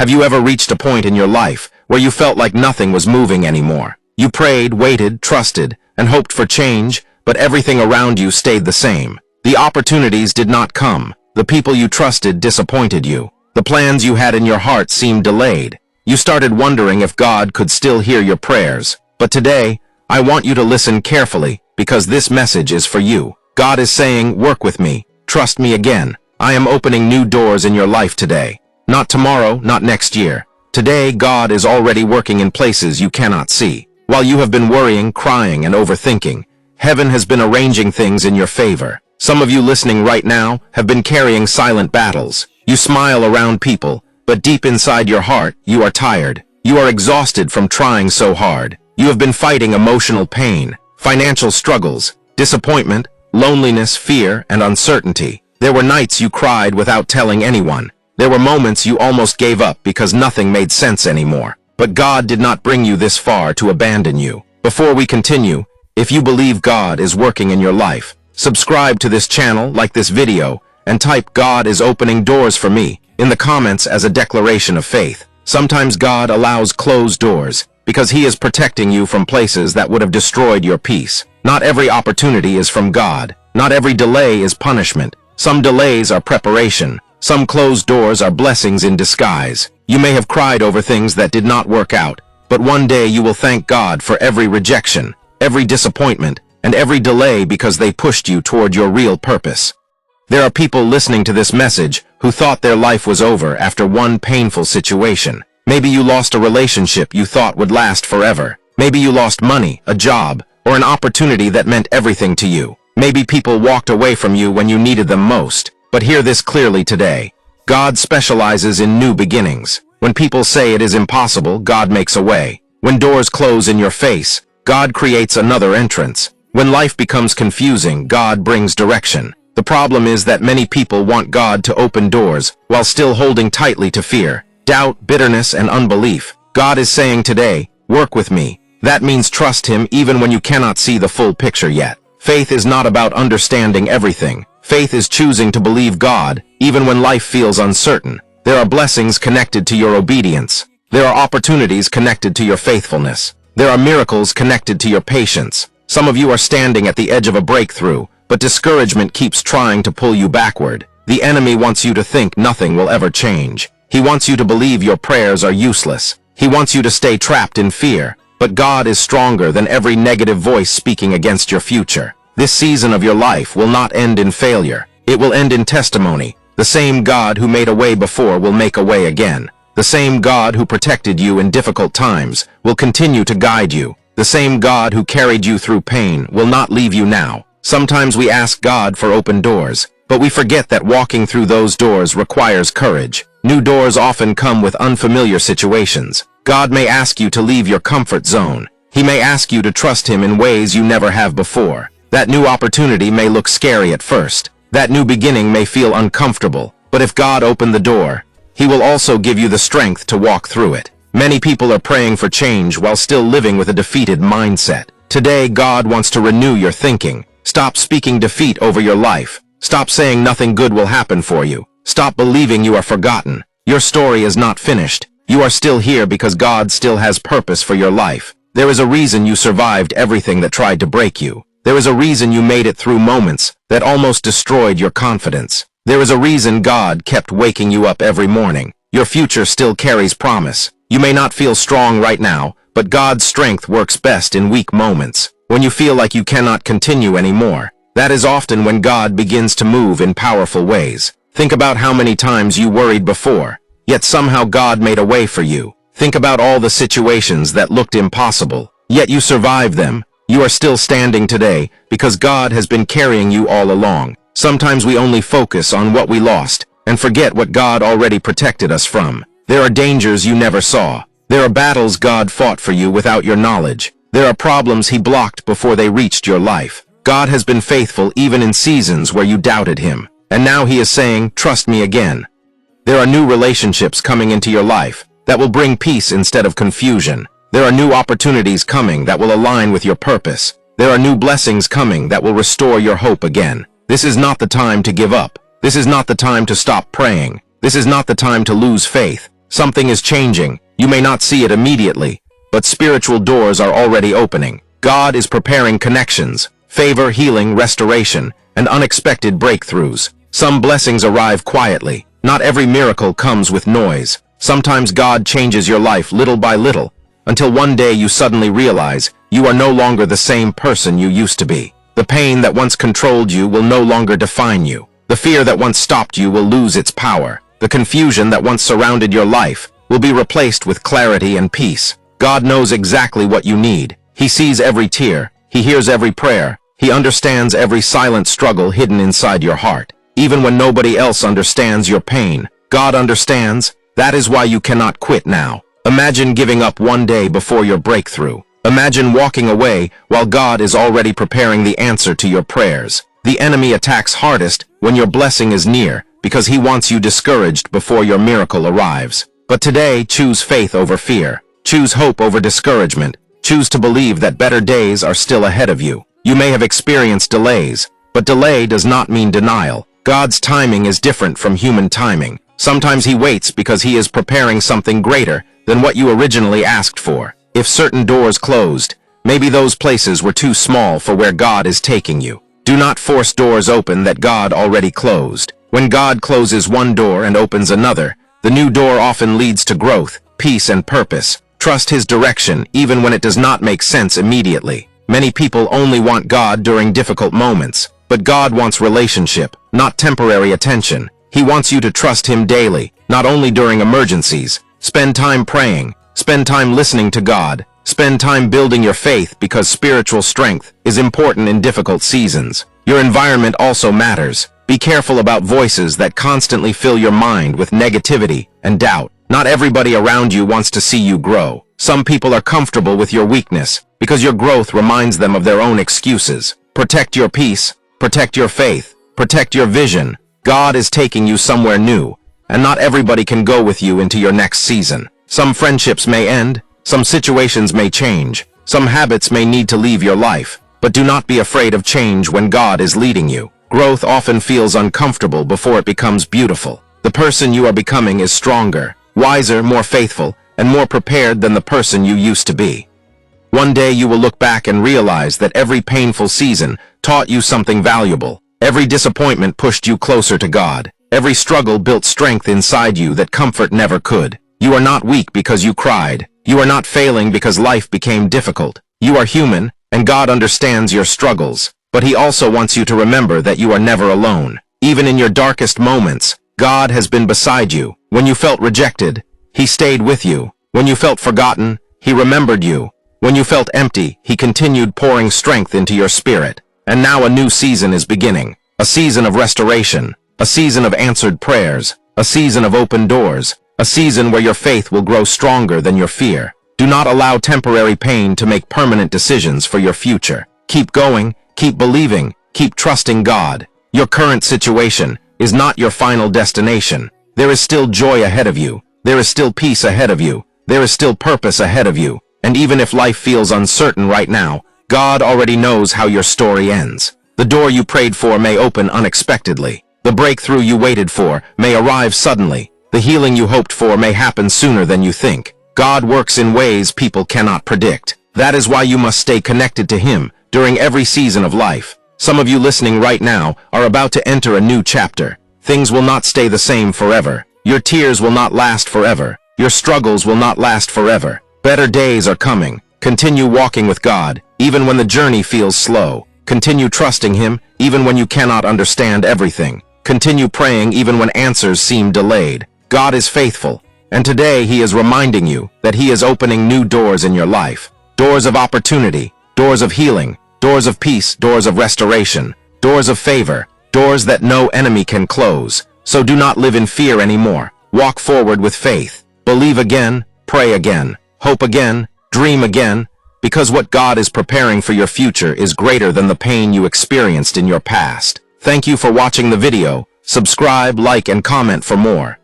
Have you ever reached a point in your life where you felt like nothing was moving anymore? You prayed, waited, trusted, and hoped for change, but everything around you stayed the same. The opportunities did not come. The people you trusted disappointed you. The plans you had in your heart seemed delayed. You started wondering if God could still hear your prayers. But today, I want you to listen carefully, because this message is for you. God is saying, work with me. Trust me again. I am opening new doors in your life today. Not tomorrow, not next year. Today, God is already working in places you cannot see. While you have been worrying, crying, and overthinking, heaven has been arranging things in your favor. Some of you listening right now have been carrying silent battles. You smile around people, but deep inside your heart, you are tired. You are exhausted from trying so hard. You have been fighting emotional pain, financial struggles, disappointment, loneliness, fear, and uncertainty. There were nights you cried without telling anyone. There were moments you almost gave up because nothing made sense anymore. But God did not bring you this far to abandon you. Before we continue, if you believe God is working in your life, subscribe to this channel, like this video, and type "God is opening doors for me" in the comments as a declaration of faith. Sometimes God allows closed doors because He is protecting you from places that would have destroyed your peace. Not every opportunity is from God. Not every delay is punishment. Some delays are preparation. Some closed doors are blessings in disguise. You may have cried over things that did not work out, but one day you will thank God for every rejection, every disappointment, and every delay because they pushed you toward your real purpose. There are people listening to this message who thought their life was over after one painful situation. Maybe you lost a relationship you thought would last forever. Maybe you lost money, a job, or an opportunity that meant everything to you. Maybe people walked away from you when you needed them most. But hear this clearly today. God specializes in new beginnings. When people say it is impossible, God makes a way. When doors close in your face, God creates another entrance. When life becomes confusing, God brings direction. The problem is that many people want God to open doors while still holding tightly to fear, doubt, bitterness, and unbelief. God is saying today, work with me. That means trust Him even when you cannot see the full picture yet. Faith is not about understanding everything. Faith is choosing to believe God, even when life feels uncertain. There are blessings connected to your obedience. There are opportunities connected to your faithfulness. There are miracles connected to your patience. Some of you are standing at the edge of a breakthrough, but discouragement keeps trying to pull you backward. The enemy wants you to think nothing will ever change. He wants you to believe your prayers are useless. He wants you to stay trapped in fear. But God is stronger than every negative voice speaking against your future. This season of your life will not end in failure. It will end in testimony. The same God who made a way before will make a way again. The same God who protected you in difficult times will continue to guide you. The same God who carried you through pain will not leave you now. Sometimes we ask God for open doors, but we forget that walking through those doors requires courage. New doors often come with unfamiliar situations. God may ask you to leave your comfort zone. He may ask you to trust Him in ways you never have before. That new opportunity may look scary at first. That new beginning may feel uncomfortable. But if God opened the door, He will also give you the strength to walk through it. Many people are praying for change while still living with a defeated mindset. Today, God wants to renew your thinking. Stop speaking defeat over your life. Stop saying nothing good will happen for you. Stop believing you are forgotten. Your story is not finished. You are still here because God still has purpose for your life. There is a reason you survived everything that tried to break you. There is a reason you made it through moments that almost destroyed your confidence. There is a reason God kept waking you up every morning. Your future still carries promise. You may not feel strong right now, but God's strength works best in weak moments. When you feel like you cannot continue anymore, that is often when God begins to move in powerful ways. Think about how many times you worried before, yet somehow God made a way for you. Think about all the situations that looked impossible, yet you survived them. You are still standing today because God has been carrying you all along. Sometimes we only focus on what we lost and forget what God already protected us from. There are dangers you never saw. There are battles God fought for you without your knowledge. There are problems He blocked before they reached your life. God has been faithful even in seasons where you doubted Him. And now He is saying, trust me again. There are new relationships coming into your life that will bring peace instead of confusion. There are new opportunities coming that will align with your purpose. There are new blessings coming that will restore your hope again. This is not the time to give up. This is not the time to stop praying. This is not the time to lose faith. Something is changing. You may not see it immediately, but spiritual doors are already opening. God is preparing connections, favor, healing, restoration, and unexpected breakthroughs. Some blessings arrive quietly. Not every miracle comes with noise. Sometimes God changes your life little by little, until one day you suddenly realize you are no longer the same person you used to be. The pain that once controlled you will no longer define you. The fear that once stopped you will lose its power. The confusion that once surrounded your life will be replaced with clarity and peace. God knows exactly what you need. He sees every tear. He hears every prayer. He understands every silent struggle hidden inside your heart. Even when nobody else understands your pain, God understands. That is why you cannot quit now. Imagine giving up one day before your breakthrough. Imagine walking away while God is already preparing the answer to your prayers. The enemy attacks hardest when your blessing is near, because he wants you discouraged before your miracle arrives. But today, choose faith over fear. Choose hope over discouragement. Choose to believe that better days are still ahead of you. You may have experienced delays, but delay does not mean denial. God's timing is different from human timing. Sometimes he waits because he is preparing something greater than what you originally asked for. If certain doors closed, maybe those places were too small for where God is taking you. Do not force doors open that God already closed. When God closes one door and opens another, the new door often leads to growth, peace, and purpose. Trust his direction even when it does not make sense immediately. Many people only want God during difficult moments, but God wants relationship, not temporary attention. He wants you to trust him daily, not only during emergencies. Spend time praying. Spend time listening to God. Spend time building your faith, because spiritual strength is important in difficult seasons. Your environment also matters. Be careful about voices that constantly fill your mind with negativity and doubt. Not everybody around you wants to see you grow. Some people are comfortable with your weakness because your growth reminds them of their own excuses. Protect your peace. Protect your faith. Protect your vision. God is taking you somewhere new, and not everybody can go with you into your next season. Some friendships may end. Some situations may change. Some habits may need to leave your life. But do not be afraid of change when God is leading you. Growth often feels uncomfortable before it becomes beautiful. The person you are becoming is stronger, wiser, more faithful, and more prepared than the person you used to be. One day you will look back and realize that every painful season taught you something valuable. Every disappointment pushed you closer to God. Every struggle built strength inside you that comfort never could. You are not weak because you cried. You are not failing because life became difficult. You are human, and God understands your struggles. But he also wants you to remember that you are never alone. Even in your darkest moments, God has been beside you. When you felt rejected, he stayed with you. When you felt forgotten, he remembered you. When you felt empty, he continued pouring strength into your spirit. And now a new season is beginning. A season of restoration. A season of answered prayers. A season of open doors. A season where your faith will grow stronger than your fear. Do not allow temporary pain to make permanent decisions for your future. Keep going, keep believing, keep trusting God. Your current situation is not your final destination. There is still joy ahead of you. There is still peace ahead of you. There is still purpose ahead of you. And even if life feels uncertain right now, God already knows how your story ends. The door you prayed for may open unexpectedly. The breakthrough you waited for may arrive suddenly. The healing you hoped for may happen sooner than you think. God works in ways people cannot predict. That is why you must stay connected to him during every season of life. Some of you listening right now are about to enter a new chapter. Things will not stay the same forever. Your tears will not last forever. Your struggles will not last forever. Better days are coming. Continue walking with God, even when the journey feels slow. Continue trusting him, even when you cannot understand everything. Continue praying even when answers seem delayed. God is faithful, and today he is reminding you that he is opening new doors in your life. Doors of opportunity, doors of healing, doors of peace, doors of restoration, doors of favor, doors that no enemy can close. So do not live in fear anymore. Walk forward with faith. Believe again, pray again, hope again, dream again, because what God is preparing for your future is greater than the pain you experienced in your past. Thank you for watching the video. Subscribe, like, and comment for more.